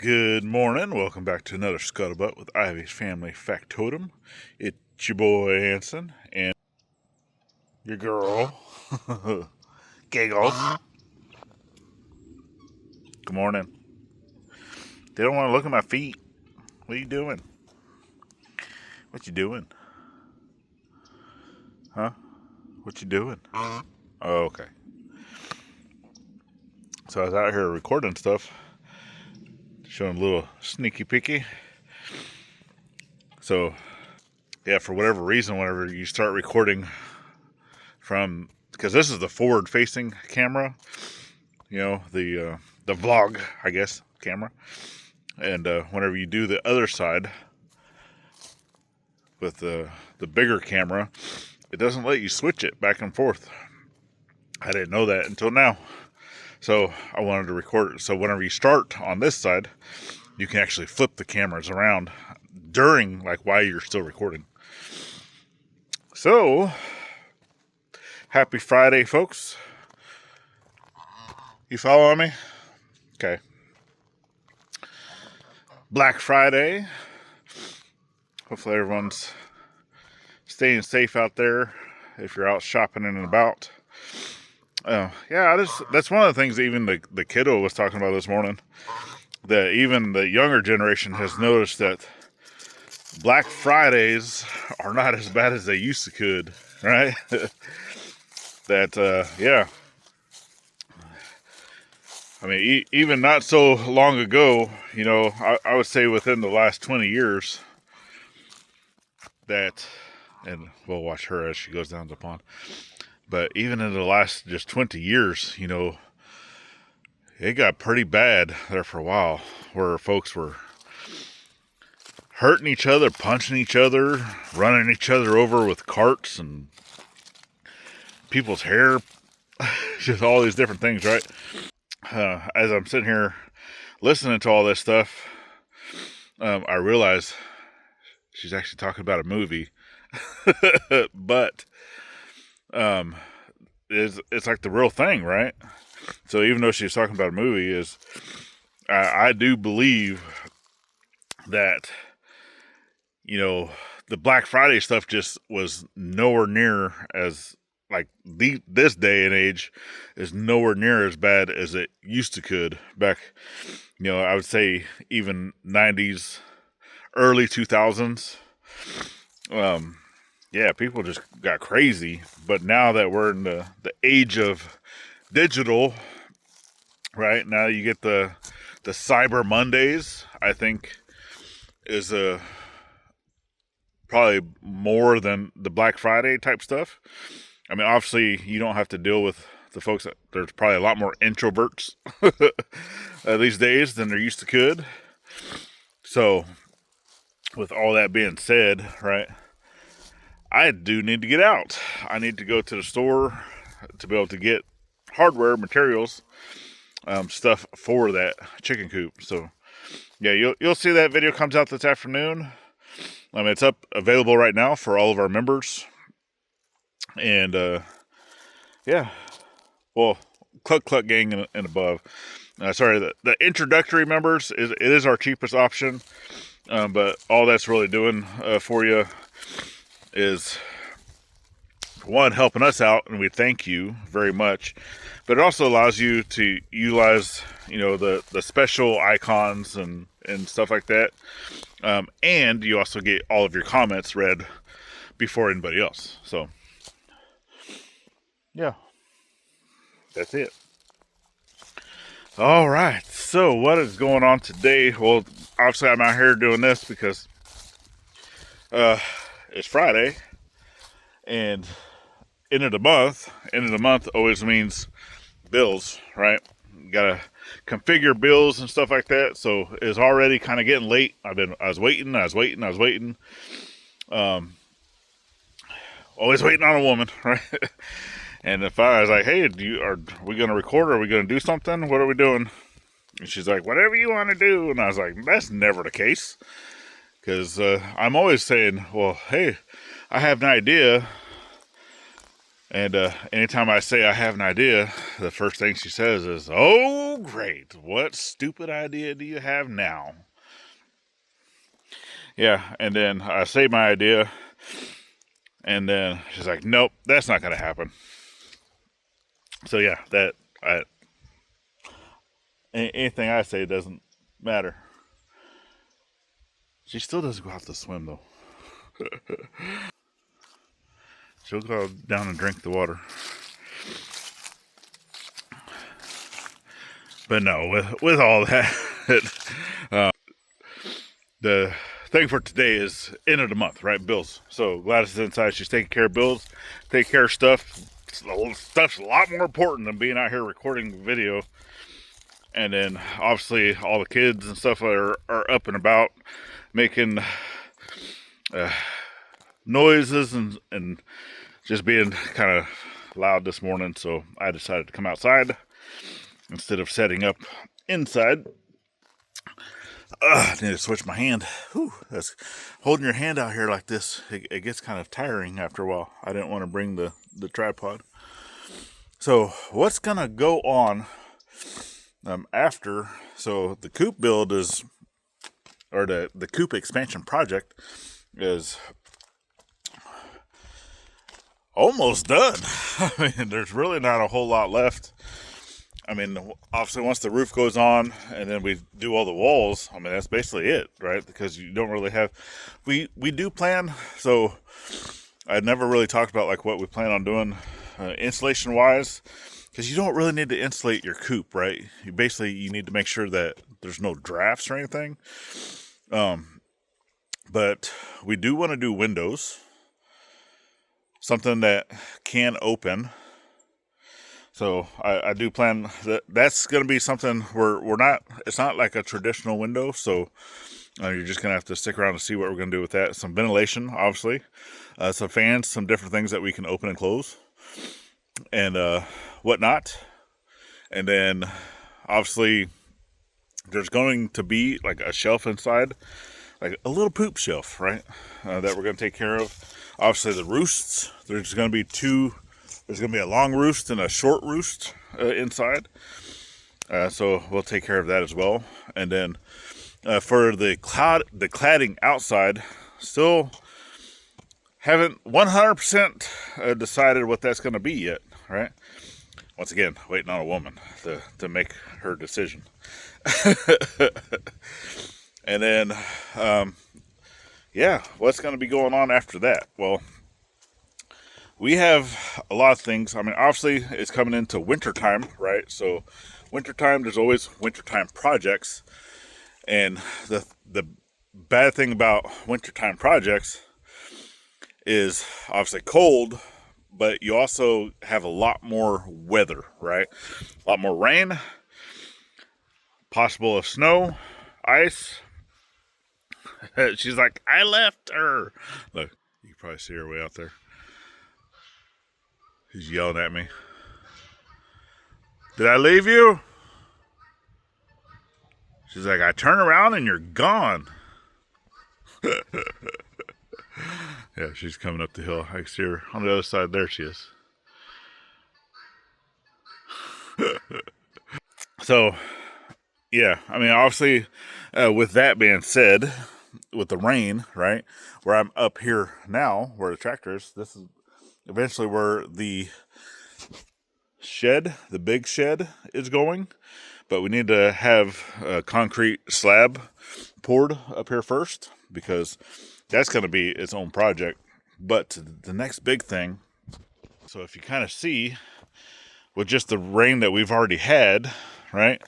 Good morning. Welcome back to another Scuttlebutt with Ivy's Family Factotum. It's your boy Hanson and your girl, Giggles. Good morning. They don't want to look at my feet. What are you doing? What you doing? Huh? What you doing? Oh, okay. So I was out here recording stuff, showing a little sneaky peeky. So, yeah, for whatever reason, whenever you start recording from, because this is the forward-facing camera, you know, the vlog, I guess, camera. And whenever you do the other side with the bigger camera, it doesn't let you switch it back and forth. I didn't know that until now. So I wanted to record it. So whenever you start on this side, you can actually flip the cameras around during, like, while you're still recording. So, happy Friday, folks. You following me? Okay. Black Friday. Hopefully everyone's staying safe out there if you're out shopping and about. That's one of the things that even the kiddo was talking about this morning. That even the younger generation has noticed that Black Fridays are not as bad as they used to could, right? Yeah. I mean, even not so long ago, you know, I would say within the last 20 years that, and we'll watch her as she goes down the pond, but even in the last just 20 years, you know, it got pretty bad there for a while where folks were hurting each other, punching each other, running each other over with carts and people's hair, just all these different things, right? As I'm sitting here listening to all this stuff, I realize she's actually talking about a movie, but it's like the real thing, right? So even though she's talking about a movie, I do believe that, you know, the Black Friday stuff just was nowhere near as, like, this day and age is nowhere near as bad as it used to could back, you know, I would say even 90s, early 2000s. Yeah, people just got crazy. But now that we're in the age of digital, right? Now you get the Cyber Mondays, I think, is probably more than the Black Friday type stuff. I mean, obviously, you don't have to deal with the folks that there's probably a lot more introverts these days than there used to could. So, with all that being said, right, I do need to get out. I need to go to the store to be able to get hardware, materials, stuff for that chicken coop. So, yeah, you'll see that video comes out this afternoon. It's available right now for all of our members. And, yeah, well, Cluck Gang and above. Sorry, the introductory members, it is our cheapest option. But all that's really doing for you is, one, helping us out, and we thank you very much. But it also allows you to utilize, you know, the special icons and stuff like that. And you also get all of your comments read before anybody else. So, yeah, that's it. All right, so what is going on today? Well, obviously I'm out here doing this because it's Friday, and end of the month always means bills, right? You gotta configure bills and stuff like that. So it's already kind of getting late. I was waiting. Always waiting on a woman, right? And if I was like, hey, are we going to record? Or are we going to do something? What are we doing? And she's like, whatever you want to do. And I was like, that's never the case. Because I'm always saying, well, hey, I have an idea. And anytime I say I have an idea, the first thing she says is, "Oh, great. What stupid idea do you have now?" Yeah, and then I say my idea, and then she's like, "Nope, that's not going to happen." So yeah, anything I say doesn't matter. She still doesn't go out to swim though. She'll go down and drink the water. But no, with all that, the thing for today is end of the month, right? Bills. So Gladys is inside. She's taking care of bills, taking care of stuff. Stuff's a lot more important than being out here recording video. And then obviously all the kids and stuff are up and about, making noises and just being kind of loud this morning. So I decided to come outside instead of setting up inside. I need to switch my hand. Whew, that's holding your hand out here like this. It gets kind of tiring after a while. I didn't want to bring the tripod. So what's gonna go on after? So the coop build is, or the coop expansion project is almost done. I mean, there's really not a whole lot left. I mean, obviously once the roof goes on and then we do all the walls, I mean, that's basically it, right? Because you don't really have, we do plan, so I never really talked about like what we plan on doing insulation wise, because you don't really need to insulate your coop, right? You need to make sure that there's no drafts or anything. But we do want to do windows, something that can open. So I do plan that's going to be something we're not, it's not like a traditional window. So you're just going to have to stick around to see what we're going to do with that. Some ventilation, obviously, some fans, some different things that we can open and close and whatnot. And then obviously there's going to be like a shelf inside, like a little poop shelf, right? That we're going to take care of. Obviously the roosts, there's going to be there's going to be a long roost and a short roost inside. So we'll take care of that as well. And then for the cladding outside, still haven't 100% decided what that's going to be yet, right? Once again, waiting on a woman to make her decision. And then, yeah, what's going to be going on after that? Well, we have a lot of things. I mean, obviously, it's coming into wintertime, right? So, wintertime, there's always wintertime projects. And the bad thing about wintertime projects is obviously cold, but you also have a lot more weather, right? A lot more rain, possible of snow, ice. She's like, I left her. Look, you can probably see her way out there. He's yelling at me. Did I leave you? She's like, I turn around and you're gone. Yeah, she's coming up the hill. I can see her on the other side. There she is. So, yeah, I mean, obviously, with that being said, with the rain, right, where I'm up here now, where the tractor is, this is eventually where the shed, the big shed, is going. But we need to have a concrete slab poured up here first, because that's going to be its own project. But the next big thing, so if you kind of see with just the rain that we've already had, right,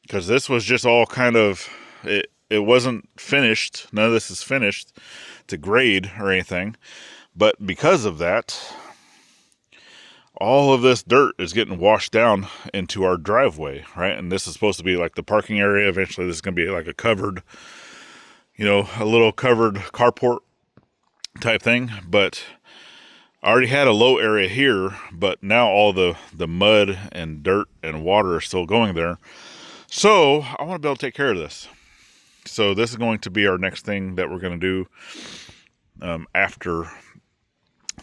because this was just all kind of, it wasn't finished, none of this is finished to grade or anything, but because of that, all of this dirt is getting washed down into our driveway, right? And this is supposed to be like the parking area. Eventually this is going to be like a covered, a little covered carport type thing. But I already had a low area here, but now all the mud and dirt and water are still going there. So I want to be able to take care of this. So this is going to be our next thing that we're going to do after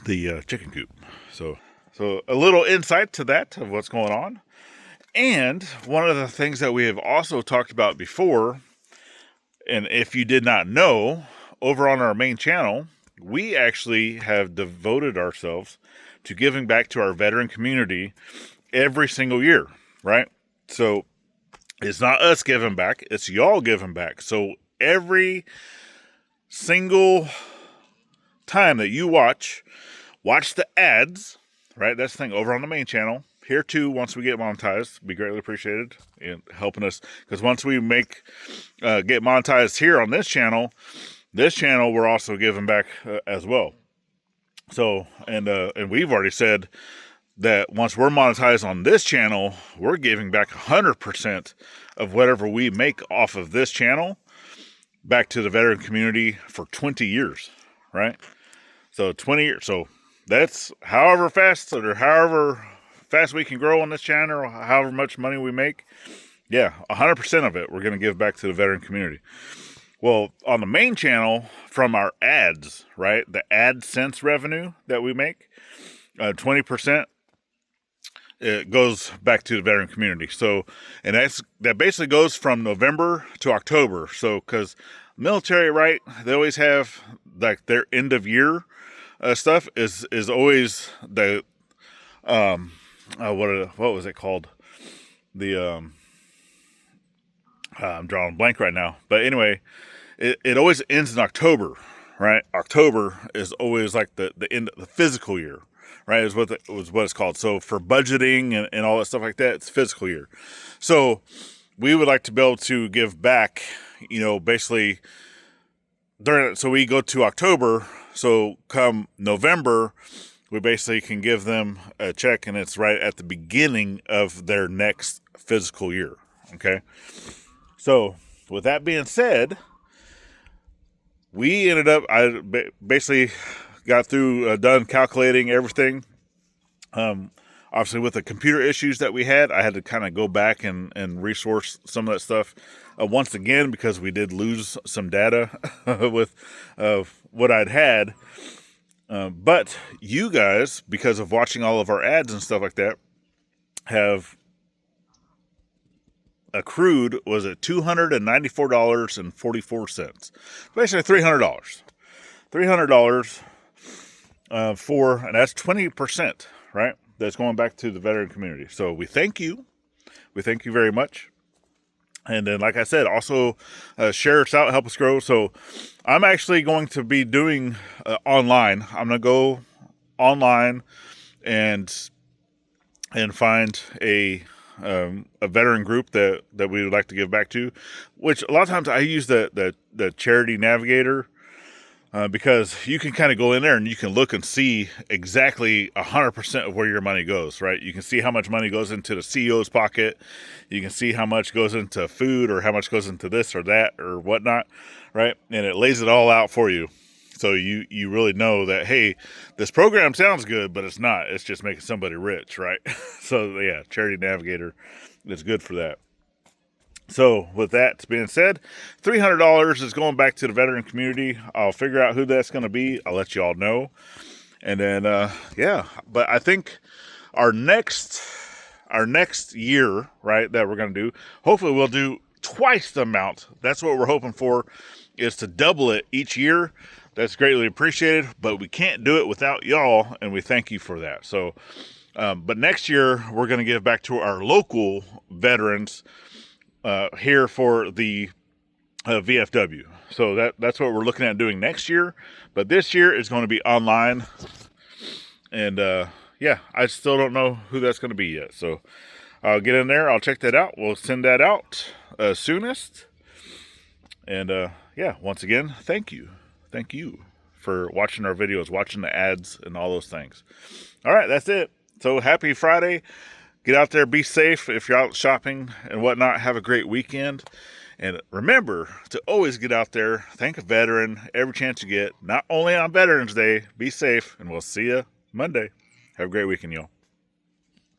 the chicken coop. So So a little insight to that of what's going on. And one of the things that we have also talked about before, and if you did not know, over on our main channel, we actually have devoted ourselves to giving back to our veteran community every single year, right? So it's not us giving back, it's y'all giving back. So every single time that you watch the ads, right? That's the thing over on the main channel. Here too, once we get monetized, be greatly appreciated in helping us. Because once we get monetized here on this channel we're also giving back as well. So, and we've already said that once we're monetized on this channel, we're giving back 100% of whatever we make off of this channel back to the veteran community for 20 years, right? So 20 years. So that's however fast we can grow on this channel, or however much money we make. Yeah, 100% of it we're going to give back to the veteran community. Well, on the main channel, from our ads, right, the AdSense revenue that we make, 20%, it goes back to the veteran community. So, and that basically goes from November to October. So, because military, right, they always have like their end of year stuff is always the what was it called? The I'm drawing a blank right now. But anyway, it always ends in October, right? October is always like the end of the fiscal year, right? Is what it's called. So for budgeting and all that stuff like that, it's fiscal year. So we would like to be able to give back, basically so we go to October. So come November, we basically can give them a check, and it's right at the beginning of their next fiscal year. Okay. So with that being said, I basically got through, done calculating everything. Obviously with the computer issues that we had, I had to kind of go back and resource some of that stuff once again, because we did lose some data with what I'd had. But you guys, because of watching all of our ads and stuff like that, have accrued, was it $294.44? Basically $300. $300 and that's 20%, right? That's going back to the veteran community. So we thank you. We thank you very much. And then, like I said, also share us out, help us grow. So I'm actually going to be doing online. I'm going to go online and find a veteran group that we would like to give back to, which a lot of times I use the charity navigator, because you can kind of go in there and you can look and see exactly 100% of where your money goes, right? You can see how much money goes into the CEO's pocket. You can see how much goes into food, or how much goes into this or that or whatnot, right? And it lays it all out for you. So you really know that, hey, this program sounds good, but it's not. It's just making somebody rich, right? So yeah, Charity Navigator is good for that. So with that being said, $300 is going back to the veteran community. I'll figure out who that's going to be. I'll let you all know. And then, yeah, but I think our next year, right, that we're going to do, hopefully we'll do twice the amount. That's what we're hoping for, is to double it each year. That's greatly appreciated, but we can't do it without y'all, and we thank you for that. So, but next year we're going to give back to our local veterans here for the VFW. So that's what we're looking at doing next year. But this year is going to be online. And yeah, I still don't know who that's going to be yet. So I'll get in there. I'll check that out. We'll send that out soonest. And yeah, once again, thank you. Thank you for watching our videos, watching the ads and all those things. All right, that's it. So happy Friday. Get out there, be safe if you're out shopping and whatnot. Have a great weekend. And remember to always get out there, thank a veteran every chance you get, not only on Veterans Day. Be safe, and we'll see you Monday. Have a great weekend, y'all.